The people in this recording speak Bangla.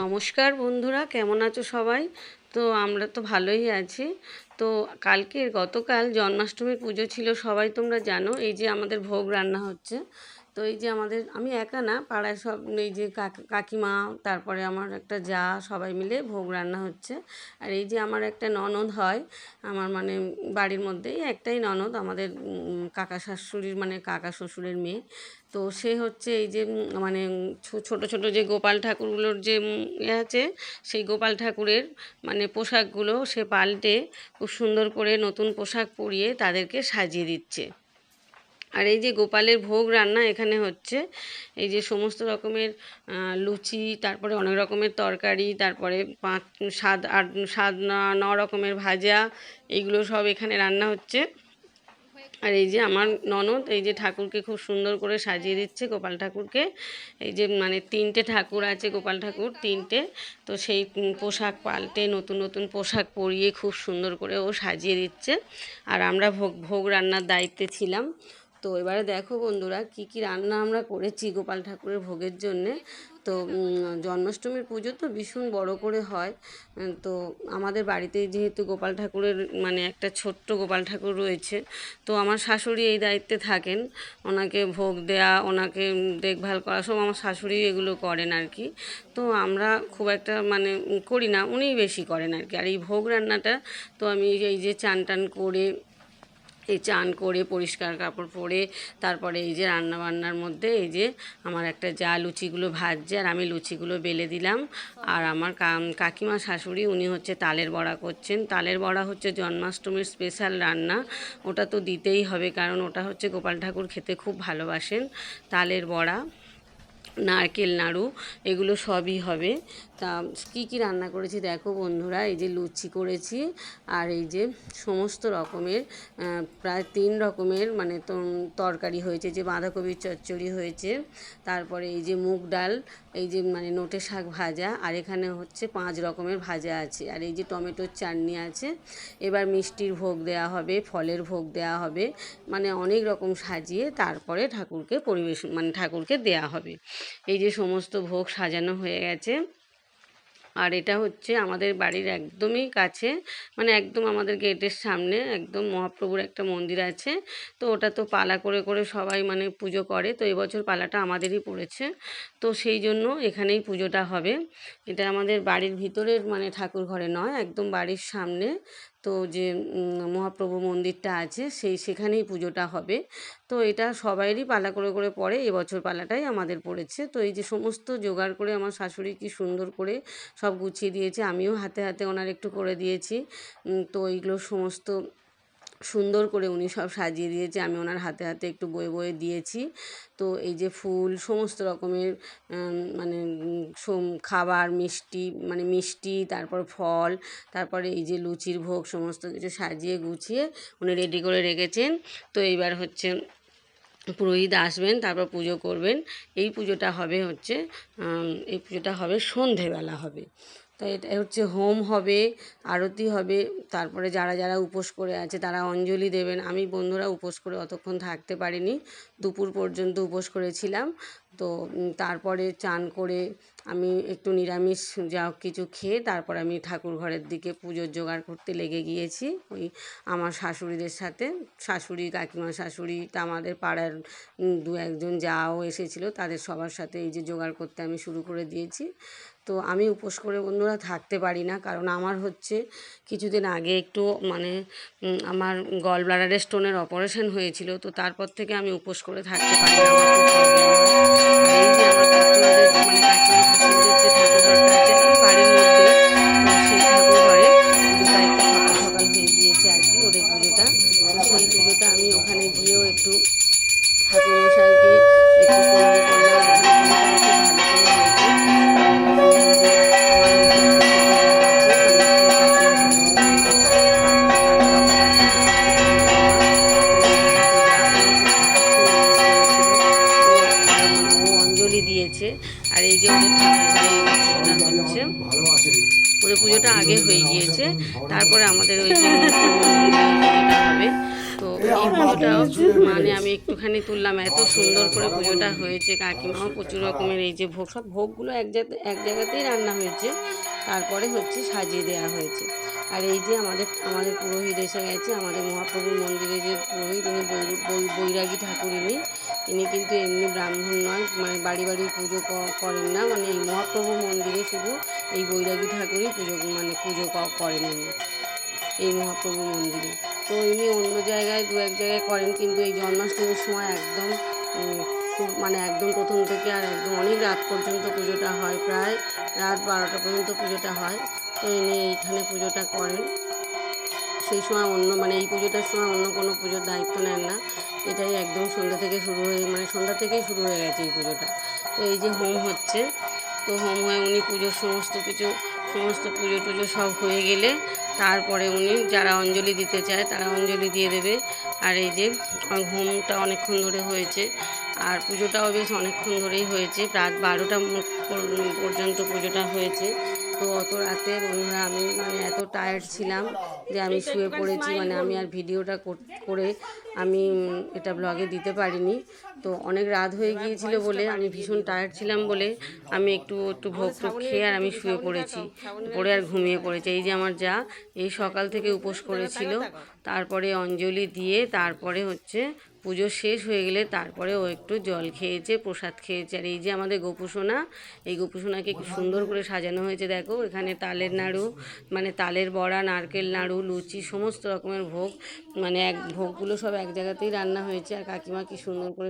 নমস্কার বন্ধুরা, কেমন আছো সবাই? তো আমরা তো ভালোই আছি। তো গতকাল জন্মাষ্টমীর পুজো ছিল, সবাই তোমরা জানো। এই যে আমাদের ভোগ রান্না হচ্ছে। তো এই যে আমি একা না, পাড়ায় সব এই যে কাকিমা, তারপরে আমার একটা জা, সবাই মিলে ভোগ রান্না হচ্ছে। আর এই যে আমার একটা ননদ হয়, আমার মানে বাড়ির মধ্যেই একটাই ননদ, আমাদের কাকা শাশুড়ির মানে কাকা শ্বশুরের মেয়ে। তো সে হচ্ছে এই যে মানে ছোট ছোট যে গোপাল ঠাকুরগুলোর যে আছে, সেই গোপাল ঠাকুরের মানে পোশাকগুলো সে পাল্টে খুব সুন্দর করে নতুন পোশাক পরিয়ে তাদেরকে সাজিয়ে দিচ্ছে। আর এই যে গোপালের ভোগ রান্না এখানে হচ্ছে, এই যে সমস্ত রকমের লুচি, তারপরে অনেক রকমের তরকারি, তারপরে 5 7 8 9 রকমের ভাজা, এইগুলো সব এখানে রান্না হচ্ছে। আর এই যে আমার ননদ এই যে ঠাকুরকে খুব সুন্দর করে সাজিয়ে দিচ্ছে, গোপাল ঠাকুরকে। এই যে মানে 3টে ঠাকুর আছে, গোপাল ঠাকুর 3টে। তো সেই পোশাক পাল্টে নতুন নতুন পোশাক পরিয়ে খুব সুন্দর করে ও সাজিয়ে দিচ্ছে। আর আমরা ভোগ রান্নার দায়িত্বে ছিলাম। তো এবারে দেখো বন্ধুরা, কি কি রান্না আমরা করেছি গোপাল ঠাকুরের ভোগের জন্যে। তো জন্মাষ্টমীর পুজো তো ভীষণ বড় করে হয়। তো আমাদের বাড়িতে যেহেতু গোপাল ঠাকুরের মানে একটা ছোট্ট গোপাল ঠাকুর রয়েছে, তো আমার শাশুড়ি এই দায়িত্বে থাকেন। ওনাকে ভোগ দেয়া, ওনাকে দেখভাল করা, সব আমার শাশুড়ি এগুলো করেন আর কি। তো আমরা খুব একটা মানে করি না, উনিই বেশি করেন আর কি। আর এই ভোগ রান্নাটা তো আমি এই যে চান করে পরিষ্কার কাপড় পরে তারপরে এই যে রান্নাবান্নার মধ্যে এই যে আমার একটা যা লুচিগুলো ভাজছে, আর আমি লুচিগুলো বেলে দিলাম। আর আমার কাকিমা শাশুড়ি উনি হচ্ছে তালের বড়া করছেন। তালের বড়া হচ্ছে জন্মাষ্টমীর স্পেশাল রান্না, ওটা তো দিতেই হবে, কারণ ওটা হচ্ছে গোপাল ঠাকুর খেতে খুব ভালোবাসেন। তালের বড়া, নারকেল নাড়ু, এগুলো সবই হবে। তা কী কী রান্না করেছি দেখো বন্ধুরা, এই যে লুচি করেছি, আর এই যে সমস্ত রকমের প্রায় 3 রকমের মানে তরকারি হয়েছে, যে বাঁধাকপির চচ্চড়ি হয়েছে, তারপরে এই যে মুগ ডাল, এই যে মানে নোটে শাক ভাজা, আর এখানে হচ্ছে 5 রকমের ভাজা আছে, আর এই যে টমেটোর চাটনি আছে। এবার মিষ্টির ভোগ দেওয়া হবে, ফলের ভোগ দেওয়া হবে, মানে অনেক রকম সাজিয়ে তারপরে ঠাকুরকে মানে ঠাকুরকে দেয়া হবে। এই যে সমস্ত ভোগ সাজানো হয়ে গেছে। আর এটা হচ্ছে আমাদের বাড়ির একদমই কাছে, মানে একদম আমাদের গেটের সামনে একদম মহাপ্রভুর একটা মন্দির আছে। তো ওটা তো পালা করে করে সবাই মানে পুজো করে, তো এবছর পালাটা আমাদেরই পড়েছে। তো সেই জন্য এখানেই পুজোটা হবে। এটা আমাদের বাড়ির ভিতরের মানে ঠাকুর ঘরে নয়, একদম বাড়ির সামনে। তো যে মহাপ্রভু মন্দিরটা আছে সেখানেই পুজোটা হবে। তো এটা সবাইরই পালা করে করে পড়ে, এবছর পালাটাই আমাদের পড়েছে। তো এই যে সমস্ত জোগাড় করে আমার শাশুড়ি কি সুন্দর করে সব গুছিয়ে দিয়েছে, আমিও হাতে হাতে ওনার একটু করে দিয়েছি। তো এইগুলো সমস্ত সুন্দর করে উনি সব সাজিয়ে দিয়েছে, আমি ওনার হাতে হাতে একটু বয়ে বয়ে দিয়েছি। তো এই যে ফুল, সমস্ত রকমের মানে খাবার, মিষ্টি, তারপর ফল, তারপরে এই যে লুচির ভোগ, সমস্ত কিছু সাজিয়ে গুছিয়ে উনি রেডি করে রেখেছেন। তো এইবার হচ্ছে পুরোহিত আসবেন, তারপর পুজো করবেন। এই পুজোটা হবে সন্ধেবেলা হবে। তো এটা হচ্ছে হোম হবে, আরতি হবে, তারপরে যারা যারা উপোস করে আছে তারা অঞ্জলি দেবেন। আমি বন্ধুরা উপোস করে অতক্ষণ থাকতে পারিনি, দুপুর পর্যন্ত উপোস করেছিলাম। তো তারপরে চান করে আমি একটু নিরামিষ যা কিছু খেয়ে তারপর আমি ঠাকুর ঘরের দিকে পুজোর জোগাড় করতে লেগে গিয়েছি, ওই আমার শাশুড়িদের সাথে। শাশুড়ি, কাকিমা শাশুড়ি, তা আমাদের পাড়ার 2-1 জন যাও এসেছিলো, তাদের সবার সাথে এই যে জোগাড় করতে আমি শুরু করে দিয়েছি। তো আমি উপোস করে বন্ধুরা থাকতে পারি না, কারণ আমার হচ্ছে কিছুদিন আগে একটু মানে আমার গল ব্লাডারের স্টোনের অপারেশন হয়েছিল। তো তারপর থেকে আমি উপোস করে থাকতে পারি না, আমার খুব প্রবলেম হয়। আর এই যে আমার কাকিমাদের মানে কাকিমা শাশুড়িদের যে ঠাকুর ঘরটা আছে বাড়ির মধ্যে, তো সেই ঠাকুর ঘরে পুজোটা একটু সকাল সকাল হয়ে গিয়েছে আর কি, ওদের পুজোটা। তো সেই পুজোটা আমি ওখানে গিয়েও একটু ঠাকুরমশাইকে একটু প্রণাম করলাম। ওখানে পুজোটাও খুব ভালো করে হয়েছে। এই যে আমার একটু শাশুড়ি যা আছে, মানে একটু কাকিমা শাশুড়ি, অঞ্জলি দিয়েছে। আর এই যে ওদের ঠাকুর ঘরে এই পুজোটা হচ্ছে, ওদের পুজোটা আগে হয়ে গিয়েছে, তারপরে আমাদের ওই যে পুজোটা হবে। তো এই পুজোটাও মানে আমি একটুখানি তুললাম, এত সুন্দর করে পুজোটা হয়েছে। কাকিমাও প্রচুর রকমের এই যে ভোগ, সব ভোগগুলো এক জায়গাতেই রান্না হয়েছে, তারপরে হচ্ছে সাজিয়ে দেওয়া হয়েছে। আর এই যে আমাদের পুরোহিত এসে গেছে, আমাদের মহাপ্রভুর মন্দিরে যে পুরোহিত, ইনি বৈরাগী ঠাকুর। ইনি কিন্তু এমনি ব্রাহ্মণ নয়, মানে বাড়ি বাড়ি পুজো করেন না, মানে এই মহাপ্রভু মন্দিরে শুধু এই বৈরাগী ঠাকুরই পুজো করেন ইনি এই মহাপ্রভু মন্দিরে। তো ইনি অন্য জায়গায় দু এক জায়গায় করেন, কিন্তু এই জন্মাষ্টমীর সময় একদম খুব মানে একদম প্রথম থেকে আর একদম অনেক রাত পর্যন্ত পুজোটা হয়, প্রায় রাত 12টা পর্যন্ত পুজোটা হয়। তো ইনি এইখানে পুজোটা করেন। সেই সময় এই পুজোটার সময় অন্য কোনো পুজোর দায়িত্ব নেন না, এটাই একদম সন্ধ্যা থেকেই শুরু হয়ে গেছে এই পুজোটা। তো এই যে হোম হচ্ছে, তো হোম হয়ে উনি পুজোর সমস্ত পুজো টুজো সব হয়ে গেলে তারপরে উনি যারা অঞ্জলি দিতে চায় তারা অঞ্জলি দিয়ে দেবে। আর এই যে হোমটা অনেকক্ষণ ধরে হয়েছে, আর পুজোটাও বেশ অনেকক্ষণ ধরেই হয়েছে, রাত 12টা পর্যন্ত পুজোটা হয়েছে। তো অত রাতে বন্ধুরা আমি এত টায়ার্ড ছিলাম যে আমি শুয়ে পড়েছি, আমি আর ভিডিওটা করে আমি এটা ব্লগে দিতে পারিনি। তো অনেক রাত হয়ে গিয়েছিল বলে, আমি ভীষণ টায়ার্ড ছিলাম বলে আমি একটু ভোগ খেয়ে আর আমি শুয়ে পড়েছি, পড়ে আর ঘুমিয়ে পড়েছি। এই যে আমার যা এই সকাল থেকে উপোস করেছিল, তারপরে অঞ্জলি দিয়ে তারপরে হচ্ছে পুজো শেষ হয়ে গেলে তারপরে ও একটু জল খেয়েছে, প্রসাদ খেয়েছে। আর এই যে আমাদের গোপুসোনা, এই গোপুসোনাকে কি সুন্দর করে সাজানো হয়েছে দেখো। এখানে তালের নাড়ু, তালের বড়া, নারকেল নাড়ু, লুচি, সমস্ত রকমের ভোগ, ভোগগুলো সব এক জায়গাতেই রান্না হয়েছে। আর কাকিমা কি সুন্দর করে